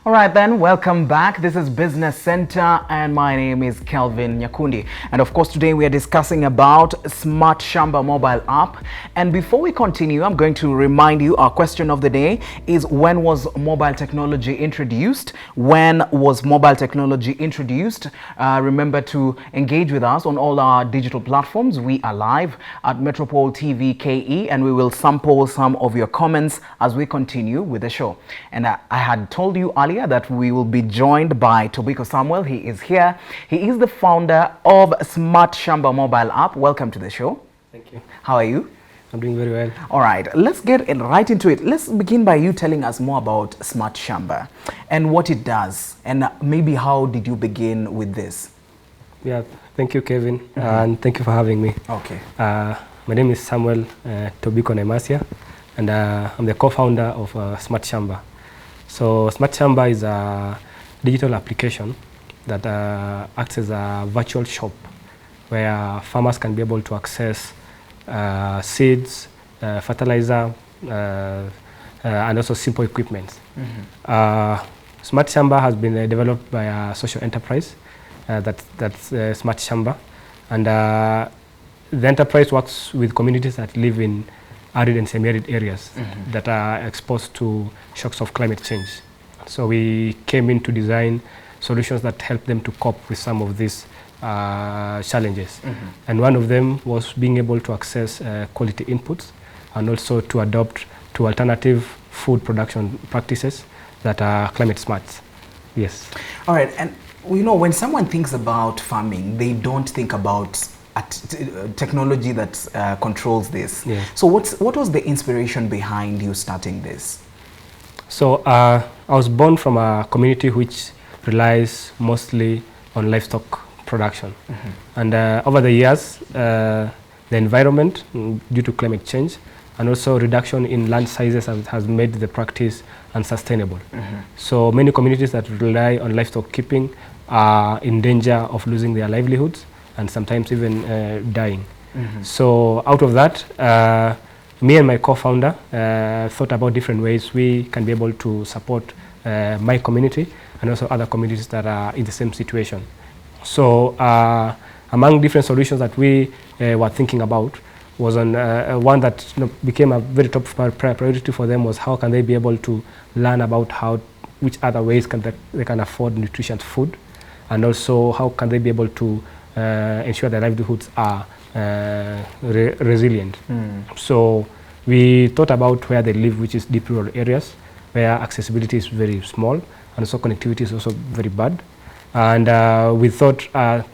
All right then, welcome back. This is Business Center and my name is Kelvin Nyakundi. And of course today we are discussing about Smart Shamba mobile app. And before we continue, I'm going to remind you our question of the day is, when was mobile technology introduced? When was mobile technology introduced? Remember to engage with us on all our digital platforms. We are live at Metropole TV KE, and we will sample some of your comments as we continue with the show. And I had told you earlier that we will be joined by Tobiko Samuel. He is here. He is the founder of Smart Shamba mobile app. Welcome to the show. Thank you. How are you? I'm doing very well. All right, let's get right into it. Let's begin by you telling us more about Smart Shamba and what it does, and maybe how did you begin with this? Yeah, thank you, Kevin, and thank you for having me. Okay. My name is Samuel Tobiko Nemasia, and I'm the co-founder of Smart Shamba. So Smart Shamba is a digital application that acts as a virtual shop where farmers can be able to access seeds, fertilizer, and also simple equipment. Smart Shamba has been developed by a social enterprise that's Smart Shamba, and the enterprise works with communities that live in arid and semi-arid areas that are exposed to shocks of climate change. So we came in to design solutions that help them to cope with some of these challenges. And one of them was being able to access quality inputs and also to adopt to alternative food production practices that are climate smart. Yes. All right, and you know, when someone thinks about farming, they don't think about technology that controls this. Yeah. So what was the inspiration behind you starting this? So I was born from a community which relies mostly on livestock production. And over the years, the environment, due to climate change, and also reduction in land sizes has made the practice unsustainable. So many communities that rely on livestock keeping are in danger of losing their livelihoods and sometimes even dying. So out of that, me and my co-founder thought about different ways we can be able to support my community and also other communities that are in the same situation. So among different solutions that we were thinking about was on one that became a very top priority for them was how can they be able to learn about which other ways they can afford nutritious food, and also how can they be able to ensure their livelihoods are resilient. So we thought about where they live, which is deep rural areas, where accessibility is very small and also connectivity is also very bad. And we thought a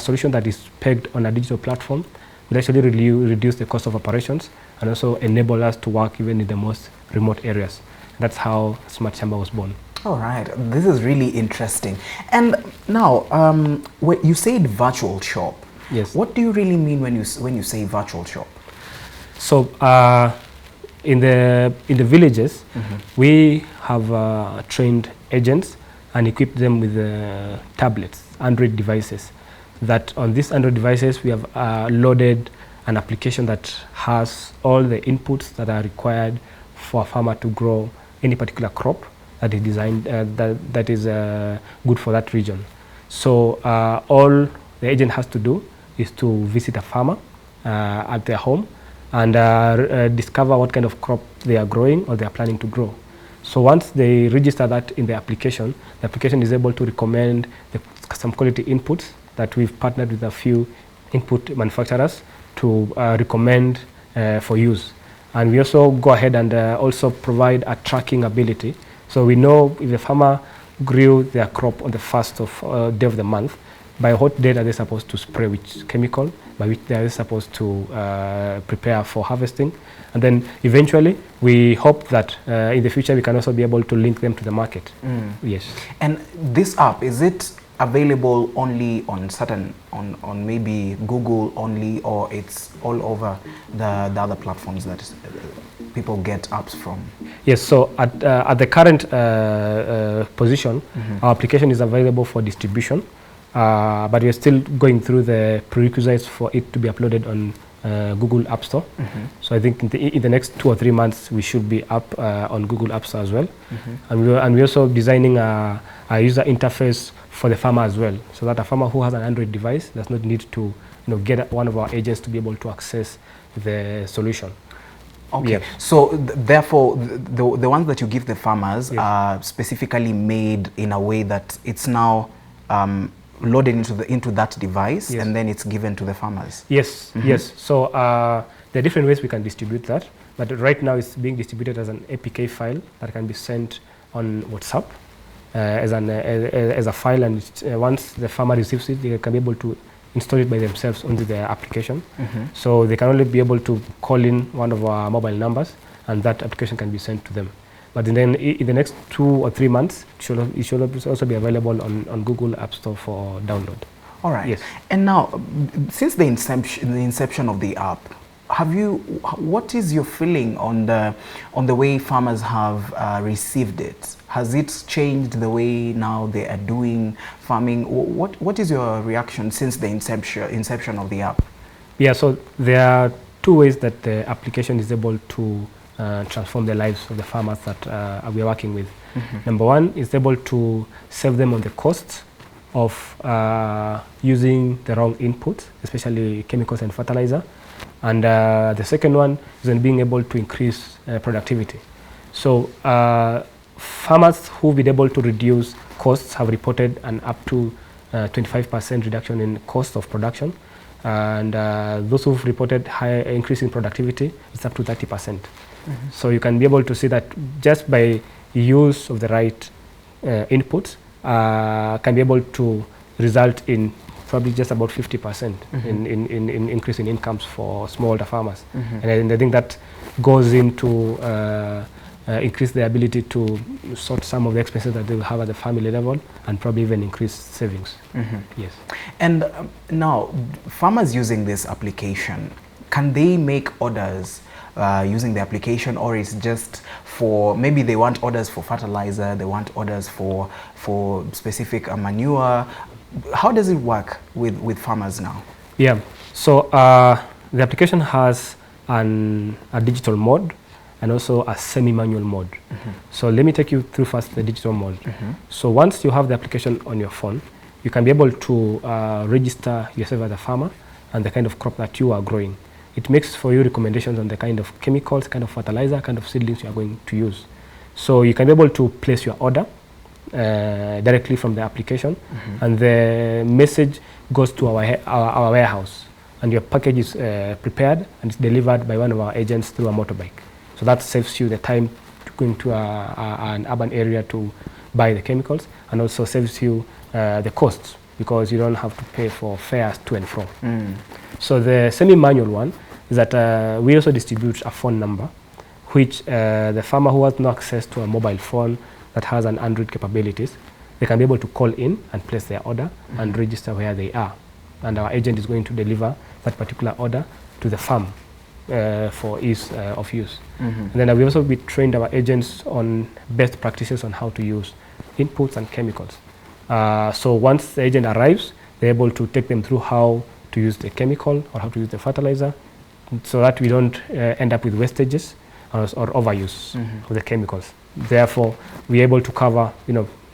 solution that is pegged on a digital platform will actually reduce the cost of operations and also enable us to work even in the most remote areas. That's how Smart Shamba was born. All right, this is really interesting. And now, you said virtual shop. Yes. What do you really mean when you say virtual shop? So in the villages, we have trained agents and equipped them with tablets, Android devices. That on these Android devices, we have loaded an application that has all the inputs that are required for a farmer to grow any particular crop that is designed that is good for that region. So all the agent has to do is to visit a farmer at their home and discover what kind of crop they are growing or they are planning to grow. So once they register that in the application is able to recommend some quality inputs that we've partnered with a few input manufacturers to recommend for use. And we also go ahead and also provide a tracking ability. So we know if the farmer grew their crop on the first of day of the month, by what date are they supposed to spray which chemical, by which day are they supposed to prepare for harvesting. And then eventually we hope that in the future we can also be able to link them to the market. Yes. And this app, is it available only on on maybe Google only, or it's all over the other platforms that people get apps from? Yes, so at the current position, our application is available for distribution, but we're still going through the prerequisites for it to be uploaded on Google App Store. So I think in the next 2 or 3 months we should be up on Google App Store as well. And we're also designing a user interface for the farmer as well, so that a farmer who has an Android device does not need to get one of our agents to be able to access the solution. Okay, Yeah. so therefore the ones that you give the farmers Yes. are specifically made in a way that it's now loaded into that device, Yes. and then it's given to the farmers. Yes, yes. So there are different ways we can distribute that, but right now it's being distributed as an APK file that can be sent on WhatsApp as a file, and once the farmer receives it, they can be able to install it by themselves onto their application. So they can only be able to call in one of our mobile numbers, and that application can be sent to them. But then in the next 2 or 3 months, it should also be available on Google App Store for download. All right. Yes. And now, since the inception of the app, what is your feeling on the way farmers have received it? Has it changed the way now they are doing farming? What is your reaction since the inception of the app? Yeah, so there are 2 ways that the application is able to transform the lives of the farmers that we are working with. Number 1 is able to save them on the cost of using the wrong inputs, especially chemicals and fertilizer. And the second one is in being able to increase productivity. So farmers who've been able to reduce costs have reported an up to 25% reduction in cost of production. And those who've reported higher increase in productivity, it's up to 30%. So you can be able to see that just by use of the right inputs can be able to result in probably just about 50% in increase in incomes for smallholder farmers. And I think that goes into increase the ability to sort some of the expenses that they will have at the family level, and probably even increase savings. Yes. And now, farmers using this application, can they make orders using the application, or is just for, maybe they want orders for fertilizer, they want orders for specific manure? How does it work with farmers now? Yeah, so the application has a digital mode and also a semi-manual mode. So let me take you through first the digital mode. So once you have the application on your phone, you can be able to register yourself as a farmer and the kind of crop that you are growing. It makes for you recommendations on the kind of chemicals, kind of fertilizer, kind of seedlings you are going to use. So you can be able to place your order directly from the application, and the message goes to our warehouse, and your package is prepared and it's delivered by one of our agents through a motorbike. So that saves you the time to go into an urban area to buy the chemicals, and also saves you the costs, because you don't have to pay for fares to and from. So the semi-manual one is that we also distribute a phone number, which the farmer who has no access to a mobile phone that has an Android capabilities, they can be able to call in and place their order and register where they are. And our agent is going to deliver that particular order to the farm for ease of use. And then we also trained our agents on best practices on how to use inputs and chemicals. So once the agent arrives, they're able to take them through how to use the chemical or how to use the fertilizer, so that we don't end up with wastages or overuse of the chemicals. Therefore, we're able to cover,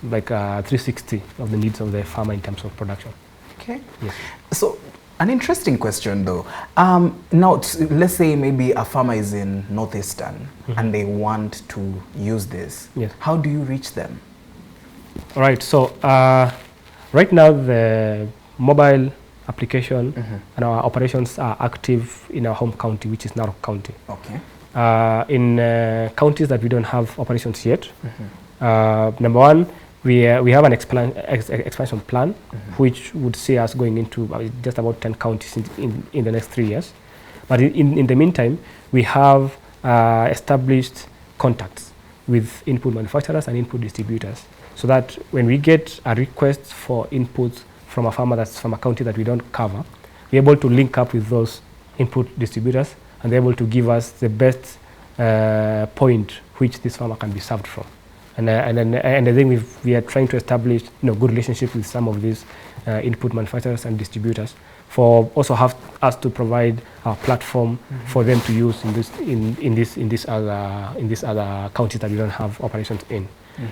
like 360 of the needs of the farmer in terms of production. Okay. Yes. So, an interesting question though. Now, let's say maybe a farmer is in Northeastern and they want to use this. Yes. How do you reach them? All right. So, right now the mobile application and our operations are active in our home county, which is Narok County. Okay. In counties that we don't have operations yet, number 1, we have an expansion plan, which would see us going into just about 10 counties in the next 3 years. But in the meantime, we have established contacts with input manufacturers and input distributors, so that when we get a request for inputs from a farmer that's from a county that we don't cover, we're able to link up with those input distributors, and they're able to give us the best point which this farmer can be served from. And I think we are trying to establish good relationship with some of these input manufacturers and distributors, for also have us to provide our platform for them to use in this other counties that we don't have operations in.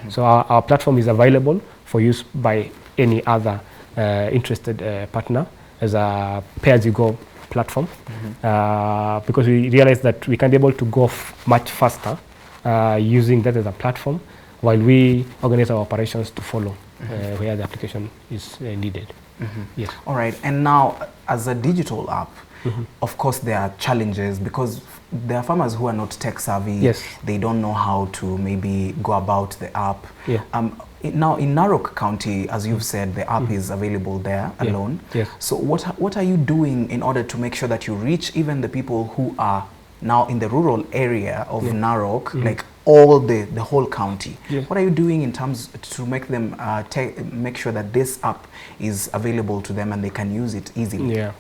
So our platform is available for use by any other interested partner as a pay-as-you-go platform, because we realize that we can be able to go much faster using that as a platform while we organize our operations to follow where the application is needed. Yes. All right. And now, as a digital app, of course, there are challenges because there are farmers who are not tech savvy. Yes. They don't know how to maybe go about the app. Yeah. Now, in Narok County, as you've said, the app is available there alone. Yes. So what are you doing in order to make sure that you reach even the people who are now in the rural area of Narok, like all the whole county? Yes. What are you doing in terms to make them make sure that this app is available to them and they can use it easily? Yeah.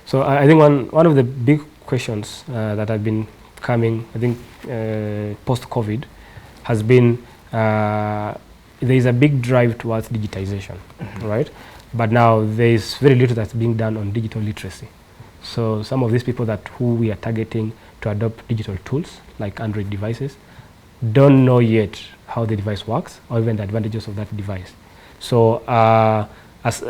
So I think one of the big questions that have been coming, I think, post-COVID, has been there is a big drive towards digitization, right? But now there is very little that's being done on digital literacy. So some of these people who we are targeting to adopt digital tools like Android devices don't know yet how the device works or even the advantages of that device. So as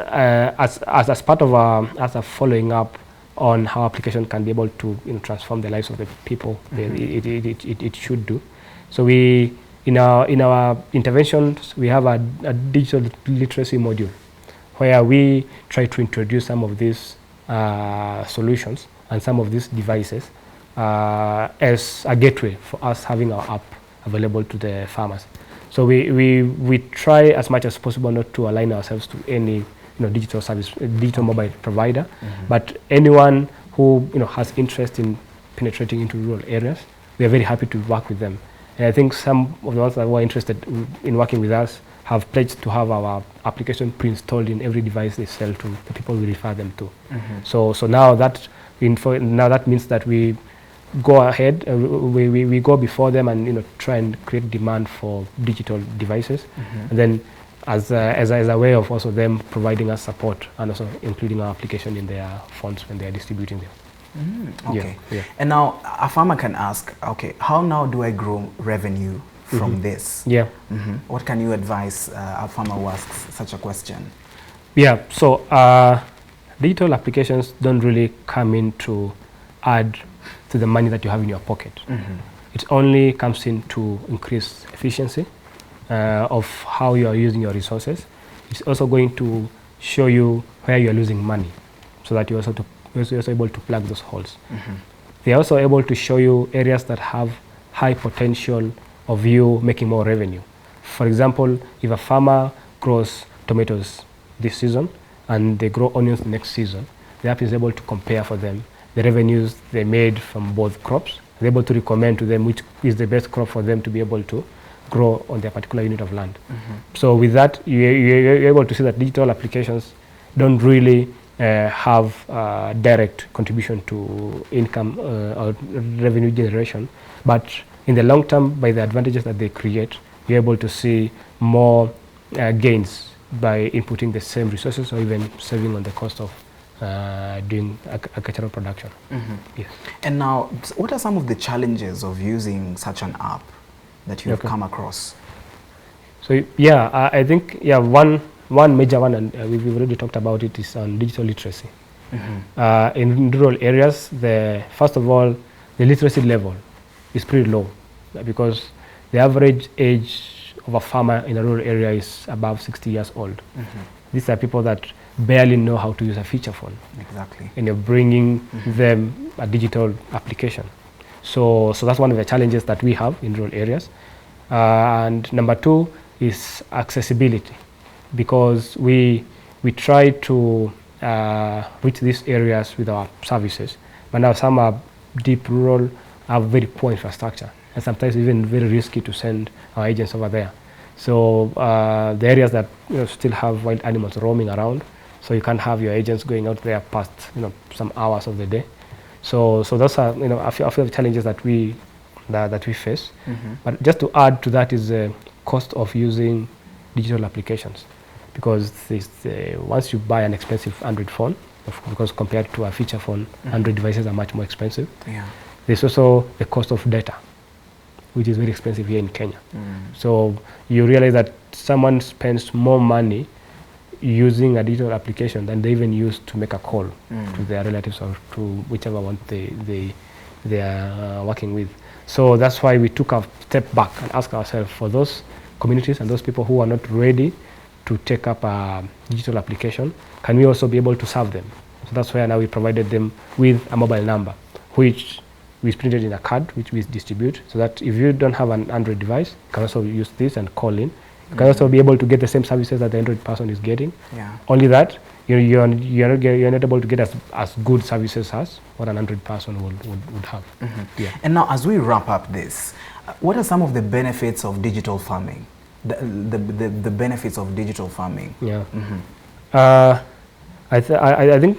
part of us following up on how application can be able to transform the lives of the people, it should do. So we in our interventions we have a digital literacy module where we try to introduce some of these solutions and some of these devices as a gateway for us having our app available to the farmers. So we try as much as possible not to align ourselves to any digital mobile provider, but anyone who has interest in penetrating into rural areas, we are very happy to work with them. And I think some of the ones that were interested in working with us have pledged to have our application pre-installed in every device they sell to the people we refer them to. So now that means that we go ahead, we go before them and try and create demand for digital devices, and then as a way of also them providing us support and also including our application in their funds when they are distributing them. Okay. Yeah. And now a farmer can ask, okay, how now do I grow revenue from this? Yeah. What can you advise a farmer who asks such a question? Yeah. So digital applications don't really come in to add to the money that you have in your pocket. It only comes in to increase efficiency of how you are using your resources. It's also going to show you where you are losing money, so that you're also able to plug those holes. They're also able to show you areas that have high potential of you making more revenue. For example, if a farmer grows tomatoes this season and they grow onions the next season, the app is able to compare for them the revenues they made from both crops. They're able to recommend to them which is the best crop for them to be able to grow on their particular unit of land. So with that, you're able to see that digital applications don't really have direct contribution to income or revenue generation, but in the long term, by the advantages that they create, you're able to see more gains by inputting the same resources or even saving on the cost of doing agricultural production. Yes. And now, what are some of the challenges of using such an app that you've come across? So yeah, I think one major one, and we've already talked about it, is on digital literacy. In rural areas, first of all, the literacy level is pretty low because the average age of a farmer in a rural area is above 60 years old. These are people that barely know how to use a feature phone. Exactly. And you're bringing them a digital application. So that's one of the challenges that we have in rural areas. And number two is accessibility, because we try to reach these areas with our services, but now some are deep rural, have very poor infrastructure, and sometimes even very risky to send our agents over there. So the areas that still have wild animals roaming around, so you can't have your agents going out there past some hours of the day. So those are a few of the challenges that we face. But just to add to that is the cost of using digital applications, because once you buy an expensive Android phone, because compared to a feature phone, Android devices are much more expensive. Yeah. There's also the cost of data, which is very expensive here in Kenya. So you realize that someone spends more money using a digital application than they even use to make a call to their relatives or to whichever one they are working with. So that's why we took a step back and asked ourselves, for those communities and those people who are not ready to take up a digital application, can we also be able to serve them? So that's why now we provided them with a mobile number, which we printed in a card, which we distribute, so that if you don't have an Android device, you can also use this and call in. You can also be able to get the same services that the Android person is getting. Yeah. Only that you're not able to get as good services as what an Android person would have. Yeah. And now, as we wrap up this, what are some of the benefits of digital farming? The benefits of digital farming. Yeah. I think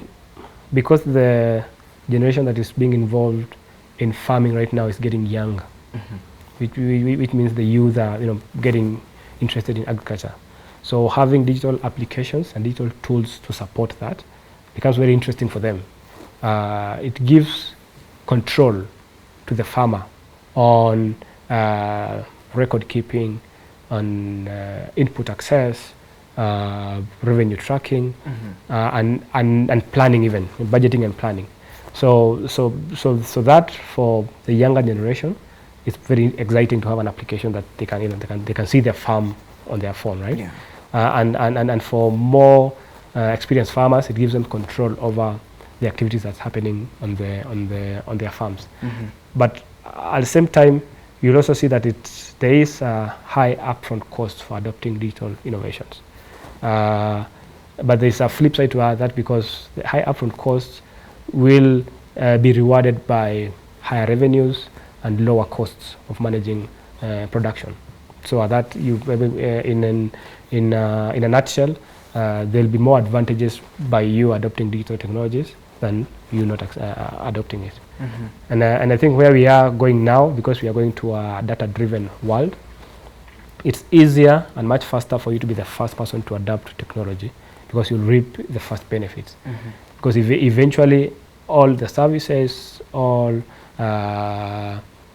because the generation that is being involved in farming right now is getting younger, which means the youth are getting interested in agriculture. So having digital applications and digital tools to support that becomes very interesting for them. It gives control to the farmer on record keeping, on input access, revenue tracking, and planning, even budgeting and planning. So that for the younger generation, it's very exciting to have an application that they can see their farm on their phone, right? Yeah. And for more experienced farmers, it gives them control over the activities that's happening on their farms. But at the same time, you'll also see that there is a high upfront cost for adopting digital innovations. But there's a flip side to that, because the high upfront costs will be rewarded by higher revenues and lower costs of managing production. So that in a nutshell, there'll be more advantages by you adopting digital technologies than you not adopting it. And I think where we are going now, because we are going to a data-driven world, it's easier and much faster for you to be the first person to adopt technology, because you'll reap the first benefits. Because eventually all the services, all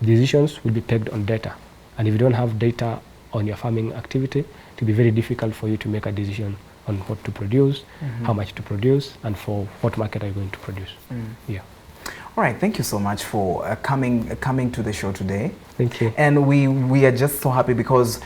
decisions will be pegged on data. And if you don't have data on your farming activity, it will be very difficult for you to make a decision on what to produce, how much to produce, and for what market are you going to produce. Yeah. All right, thank you so much for coming to the show today. Thank you. And we are just so happy because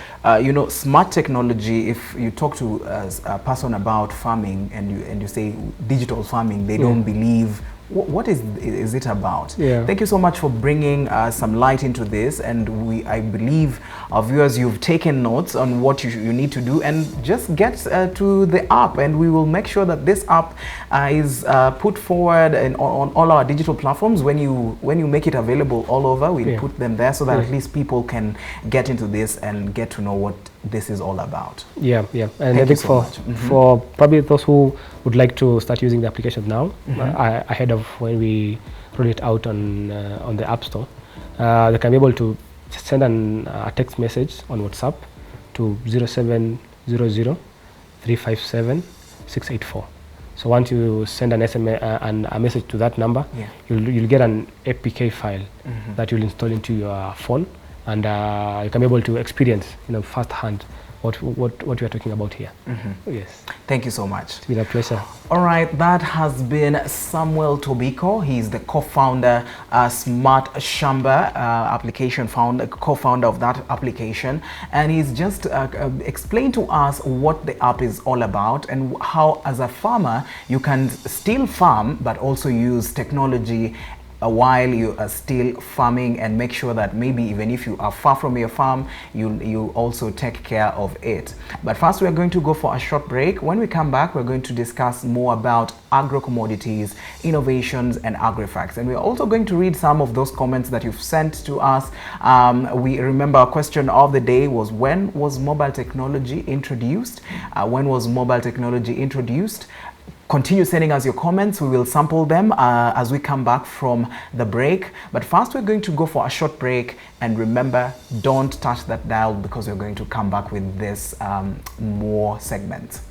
smart technology. If you talk to a person about farming and you say digital farming, they don't believe. What is it about? Yeah. Thank you so much for bringing some light into this, and I believe our viewers, you've taken notes on what you need to do, and just get to the app, and we will make sure that this app is put forward on all our digital platforms. When you make it available all over, we'll put them there so that at least people can get into this and get to know what this is all about. Yeah. And I think for probably those who would like to start using the application now, ahead of when we roll it out on the App Store, they can be able to send a text message on WhatsApp to 0700 357 684. So once you send an SMS and a message to that number, you'll get an APK file that you'll install into your phone, and you can be able to experience firsthand what we are talking about here. Yes. Thank you so much. It's been a pleasure. All right, that has been Samuel Tobiko. He's the co-founder, Smart Shamba application co-founder of that application, and he's just explained to us what the app is all about and how, as a farmer, you can still farm but also use technology while you are still farming, and make sure that maybe even if you are far from your farm, you also take care of it. But first, we are going to go for a short break. When we come back, we're going to discuss more about agro-commodities, innovations, and agri-facts. And we're also going to read some of those comments that you've sent to us. We remember our question of the day was, when was mobile technology introduced? When was mobile technology introduced? Continue sending us your comments. We will sample them as we come back from the break. But first, we're going to go for a short break. And remember, don't touch that dial, because we're going to come back with this more segments.